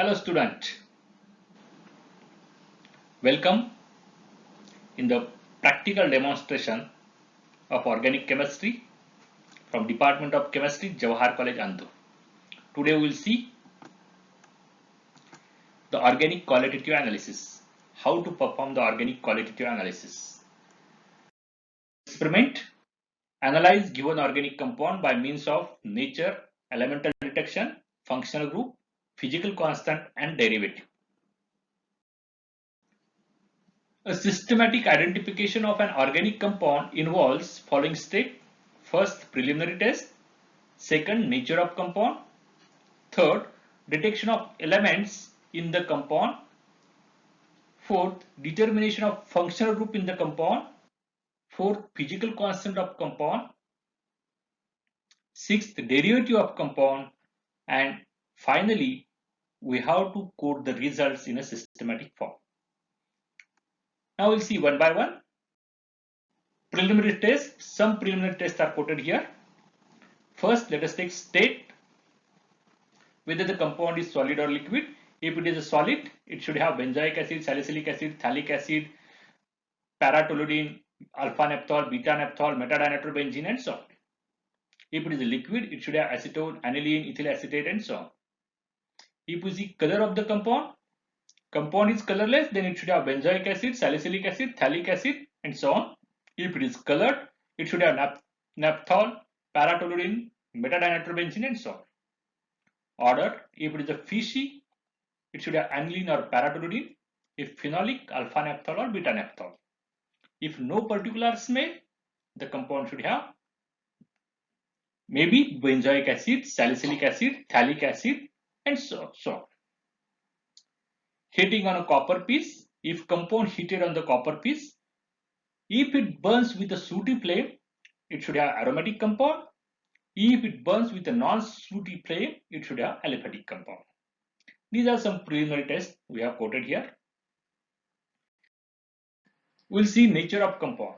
Hello student, welcome in the practical demonstration of organic chemistry from Department of Chemistry, Jawahar College, Andu. Today we will see the organic qualitative analysis, how to perform the organic qualitative analysis. Experiment, analyze given organic compound by means of nature, elemental detection, functional group, physical constant and derivative. A systematic identification of an organic compound involves following step. First, preliminary test. Second, nature of compound. Third, detection of elements in the compound. Fourth, determination of functional group in the compound. Fourth, physical constant of compound. Sixth, derivative of compound. And finally, we have to code the results in a systematic form. Now we'll see one by one. Preliminary test. Some preliminary tests are quoted here. First, let us take state, whether the compound is solid or liquid. If it is a solid, it should have benzoic acid, salicylic acid, phthalic acid, paratoluene, alpha-naphthol, beta-naphthol, metadinitrobenzene, and so on. If it is a liquid, it should have acetone, aniline, ethyl acetate, and so on. If we see color of the compound is colorless, then it should have benzoic acid, salicylic acid, phthalic acid, and so on. If it is colored, it should have naphthol, paratoluene, metadinitrobenzene, and so on. Order, if it is a fishy, it should have aniline or paratoluene. If phenolic, alpha-naphthol or beta-naphthol. If no particular smell, the compound should have maybe benzoic acid, salicylic acid, phthalic acid, and so on. Heating on a copper piece. If compound heated on the copper piece, if it burns with a sooty flame, it should have aromatic compound. If it burns with a non-sooty flame, it should have aliphatic compound. These are some preliminary tests we have quoted here. We'll see nature of compound.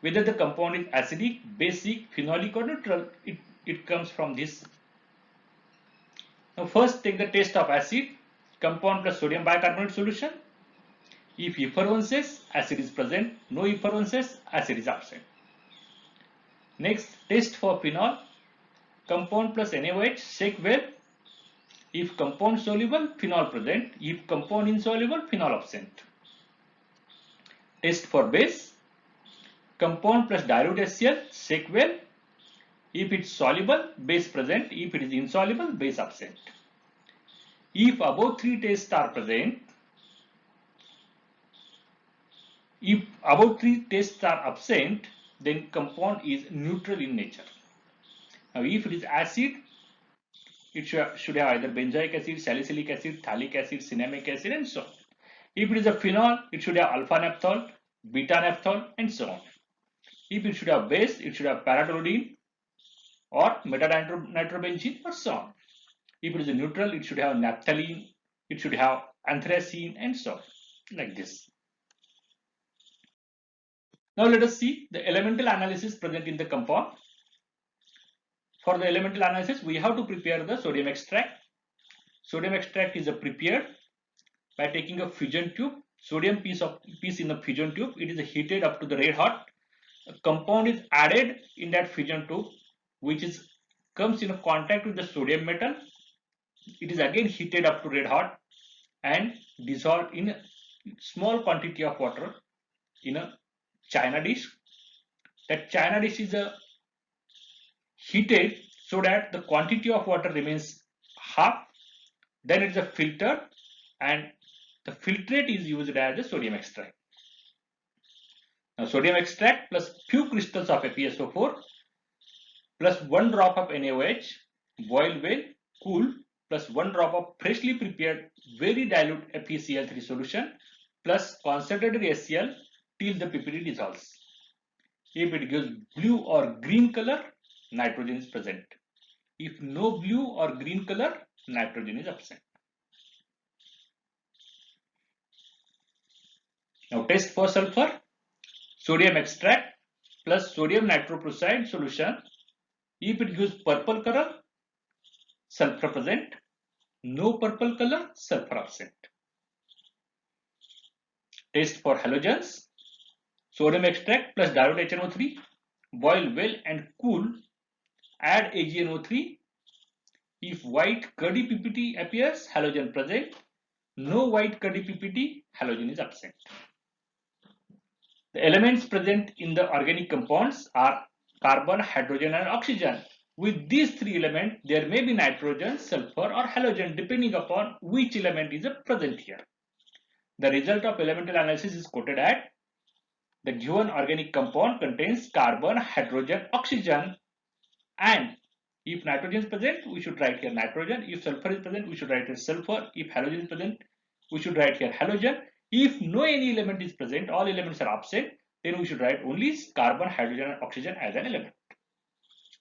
Whether the compound is acidic, basic, phenolic or neutral, it comes from this. Now first take the test of acid. Compound plus sodium bicarbonate solution. If effervescence, acid is present. No effervescence, acid is absent. Next, test for phenol. Compound plus NaOH, shake well. If compound soluble, phenol present. If compound insoluble, phenol absent. Test for base. Compound plus dilute HCl, shake well. If it's soluble, base present. If it is insoluble, base absent. If above three tests are present, if above three tests are absent, then compound is neutral in nature. Now, if it is acid, it should have either benzoic acid, salicylic acid, phthalic acid, cinnamic acid, and so on. If it is a phenol, it should have alpha-naphthol, beta-naphthol, and so on. If it should have base, it should have paratoluene or metadinitrobenzene, or so on. If it is a neutral, it should have naphthalene, it should have anthracene, and so on, like this. Now let us see the elemental analysis present in the compound. For the elemental analysis, we have to prepare the sodium extract. Sodium extract is prepared by taking a fusion tube, sodium piece in a fusion tube. It is heated up to the red hot. A compound is added in that fusion tube, which comes in contact with the sodium metal. It is again heated up to red hot and dissolved in a small quantity of water in a china dish. That china dish is heated so that the quantity of water remains half. Then it is filtered and the filtrate is used as the sodium extract. Now sodium extract plus few crystals of FeSO4 plus 1 drop of NaOH, boil well, cool, plus 1 drop of freshly prepared very dilute FeCl3 solution plus concentrated HCl till the PPT dissolves. If it gives blue or green color, nitrogen is present. If no blue or green color, nitrogen is absent. Now test for sulfur. Sodium extract plus sodium nitroprusside solution. If it gives purple color, sulfur present. no purple color, sulfur absent. Test for halogens. Sodium extract plus diode HNO3. Boil well and cool. Add AgNO3. If white curdy PPT appears, halogen present. No white curdy PPT, halogen is absent. The elements present in the organic compounds are carbon, hydrogen and oxygen. With these three elements, there may be nitrogen, sulfur or halogen depending upon which element is present here. The result of elemental analysis is quoted at the given organic compound contains carbon, hydrogen, oxygen, and if nitrogen is present, we should write here nitrogen. If sulfur is present, we should write here sulfur. If halogen is present, we should write here halogen. If no any element is present, all elements are absent, then we should write only carbon, hydrogen and oxygen as an element.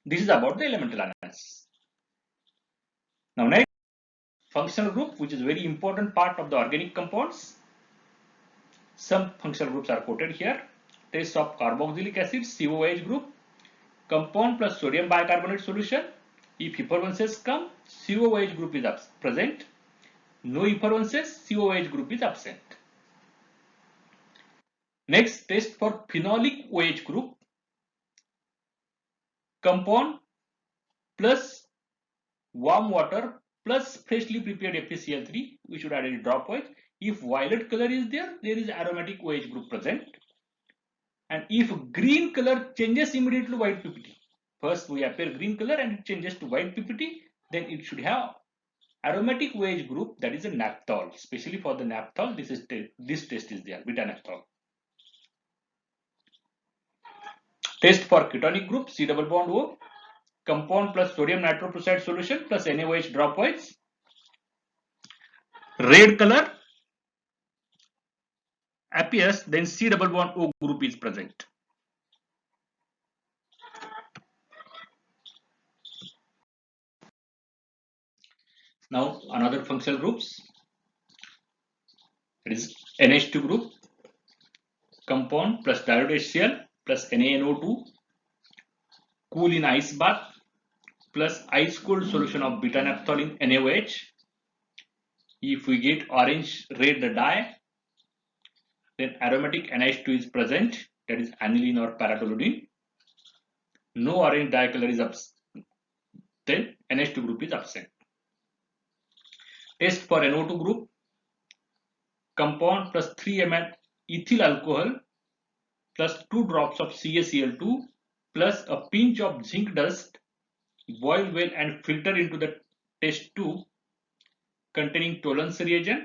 This is about the elemental analysis. Now next, functional group, which is very important part of the organic compounds. Some functional groups are quoted here. Test of carboxylic acid, COOH group, compound plus sodium bicarbonate solution. If effervescence come, COOH group is present. No effervescence, COOH group is absent. Next, test for phenolic OH group. Compound plus warm water plus freshly prepared FeCl3. We should add a drop OH. If violet color is there, there is aromatic OH group present. And if green color changes immediately to white PPT. First we appear green color and it changes to white PPT, then it should have aromatic OH group, that is a naphthol. Especially for the naphthol, this test is there, beta naphthol. Test for ketonic group, C double bond O, compound plus sodium nitroprusside solution plus NaOH drop OH. Red color appears, then C double bond O group is present. Now another functional groups, it is NH2 group, compound plus diode HCl plus NaNO2, cool in ice bath plus ice cold solution of beta naphthol in NaOH. If we get orange red dye, then aromatic NH2 is present, that is aniline or paratoluene. No orange dye color is absent, then NH2 group is absent. Test for NO2 group, compound plus 3 ml ethyl alcohol plus 2 drops of CaCl2 plus a pinch of zinc dust. Boil well and filter into the test tube containing tolerance reagent.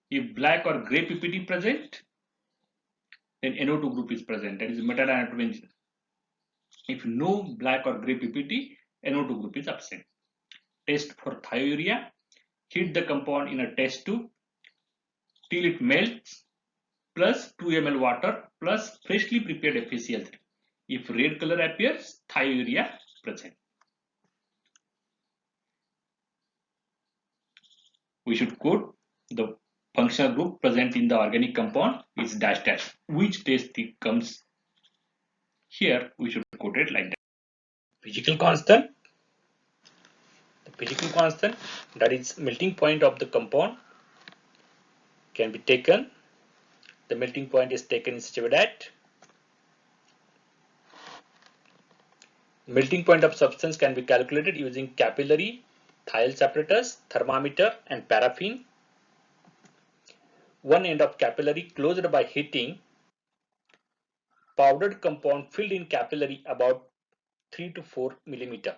If black or grey PPT present, then NO2 group is present, that is metanitrogen. If no black or grey PPT, NO2 group is absent. Test for thiourea, heat the compound in a test tube till it melts plus 2 ml water plus freshly prepared FeCl3. If red color appears, thiourea present. We should quote the functional group present in the organic compound is dash dash. Which test comes here, we should quote it like that. Physical constant. The physical constant, that is melting point of the compound, can be taken. The melting point is taken in such a way that melting point of substance can be calculated using capillary, Thiel's apparatus, thermometer and paraffin. One end of capillary closed by heating, powdered compound filled in capillary about 3 to 4 millimeter.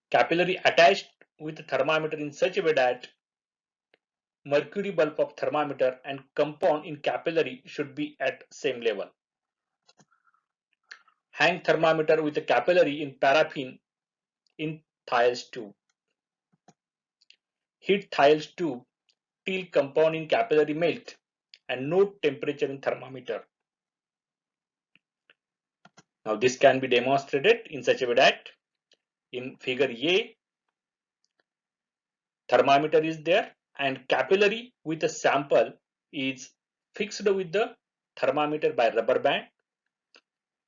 Capillary attached with a thermometer in such a way that mercury bulb of thermometer and compound in capillary should be at same level. Hang thermometer with a capillary in paraffin in Thiel's tube. Heat Thiel's tube till compound in capillary melt and note temperature in thermometer. Now this can be demonstrated in such a way that in figure A, thermometer is there and capillary with a sample is fixed with the thermometer by rubber band.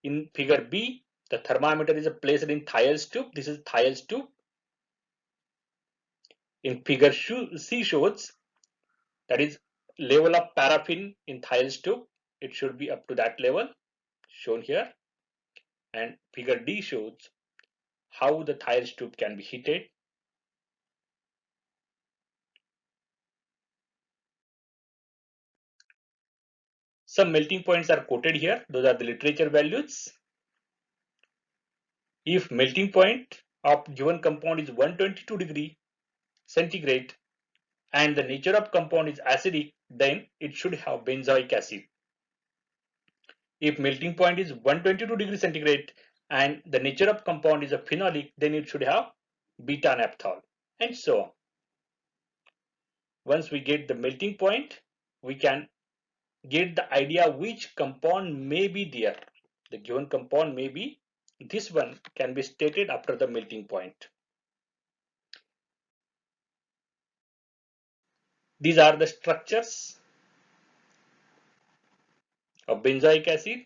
In figure B, the thermometer is placed in Thiel's tube. This is Thiel's tube in figure C shows, that is level of paraffin in thiol tube, it should be up to that level shown here, and figure D shows how the thiol tube can be heated. Some melting points are quoted here, those are the literature values. If melting point of given compound is 122 degree centigrade and the nature of compound is acidic, then it should have benzoic acid. If melting point is 122 degree centigrade and the nature of compound is a phenolic, then it should have beta naphthol, and so on. Once we get the melting point, we can get the idea which compound may be there. The given compound may be this one, can be stated after the melting point. These are the structures of benzoic acid,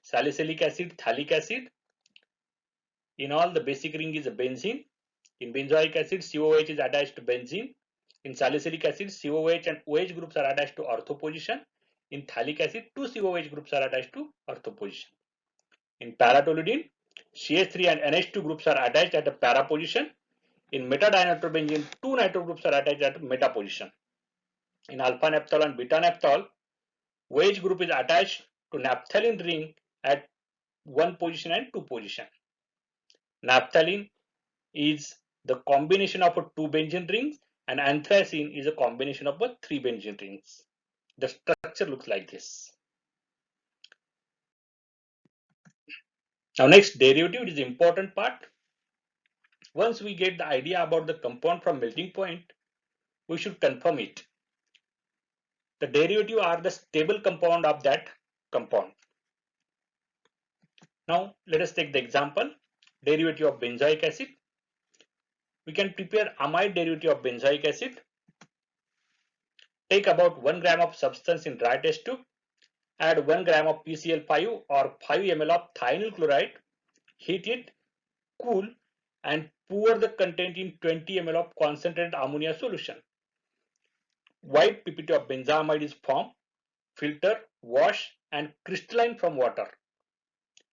salicylic acid, phthalic acid. In all, the basic ring is a benzene. In benzoic acid, COH is attached to benzene. In salicylic acid, COH and OH groups are attached to ortho position. In phthalic acid, two COH groups are attached to ortho position. In paratoluidine, CH3 and NH2 groups are attached at a para position. In metadienitrobenzene, two nitro groups are attached at meta position. In alpha naphthol and beta naphthol, OH group is attached to naphthalene ring at one position and two position. Naphthalene is the combination of two benzene rings, and anthracene is a combination of three benzene rings. The structure looks like this. Now next, derivative is the important part. Once we get the idea about the compound from melting point, we should confirm it. The derivative are the stable compound of that compound. Now let us take the example, derivative of benzoic acid. We can prepare amide derivative of benzoic acid. Take about 1 gram of substance in dry test tube. Add 1 gram of PCl5 or 5 ml of thionyl chloride. Heat it, cool, and pour the content in 20 ml of concentrated ammonia solution. White PPT of benzamide is formed. Filter, wash, and crystalline from water.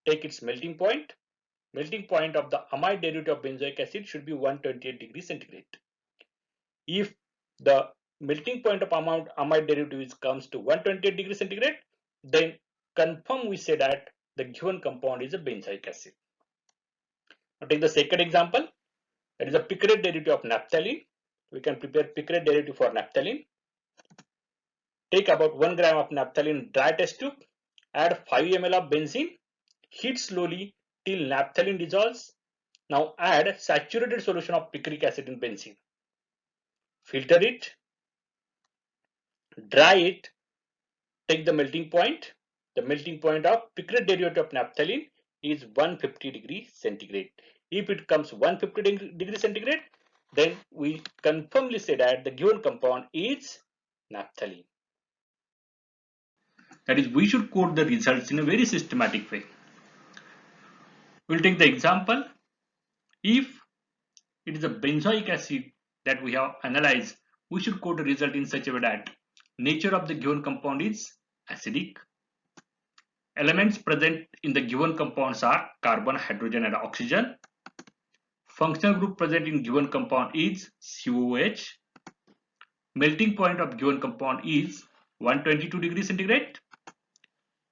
Take its melting point. Melting point of the amide derivative of benzoic acid should be 128 degrees centigrade. If the melting point of amide derivative comes to 128 degrees centigrade, then confirm we say that the given compound is a benzoic acid. Now take the second example, that is a picrate derivative of naphthalene. We can prepare picrate derivative for naphthalene. Take about 1 gram of naphthalene dry test tube, add 5 ml of benzene, heat slowly till naphthalene dissolves. Now add saturated solution of picric acid in benzene. Filter it, dry it, take the melting point. The melting point of picrate derivative of naphthalene is 150 degrees centigrade. If it comes 150 degrees centigrade, then we confirmly say that the given compound is naphthalene. That is, we should code the results in a very systematic way. We'll take the example. If it is a benzoic acid that we have analyzed, we should code the result in such a way that nature of the given compound is acidic. Elements present in the given compounds are carbon, hydrogen, and oxygen. Functional group present in given compound is COH. Melting point of given compound is 122 degrees centigrade.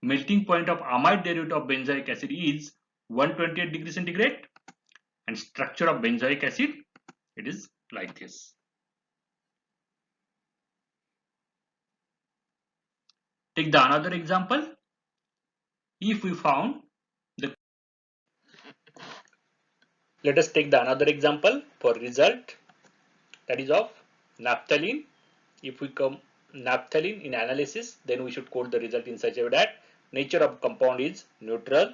Melting point of amide derivative of benzoic acid is 128 degrees centigrade. And structure of benzoic acid, it is like this. Take the another example. If we found the, let us take the another example for result, that is of naphthalene. If we come naphthalene in analysis, then we should code the result in such a way that nature of compound is neutral.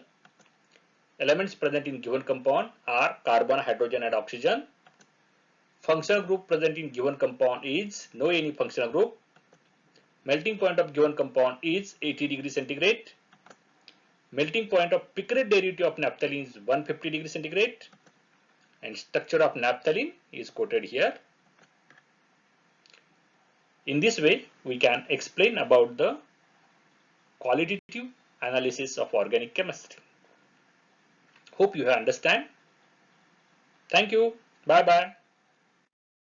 Elements present in given compound are carbon, hydrogen, and oxygen. Functional group present in given compound is no any functional group. Melting point of given compound is 80 degrees centigrade. Melting point of picrate derivative of naphthalene is 150 degrees centigrade. And structure of naphthalene is quoted here. In this way, we can explain about the qualitative analysis of organic chemistry. Hope you understand. Thank you. Bye bye.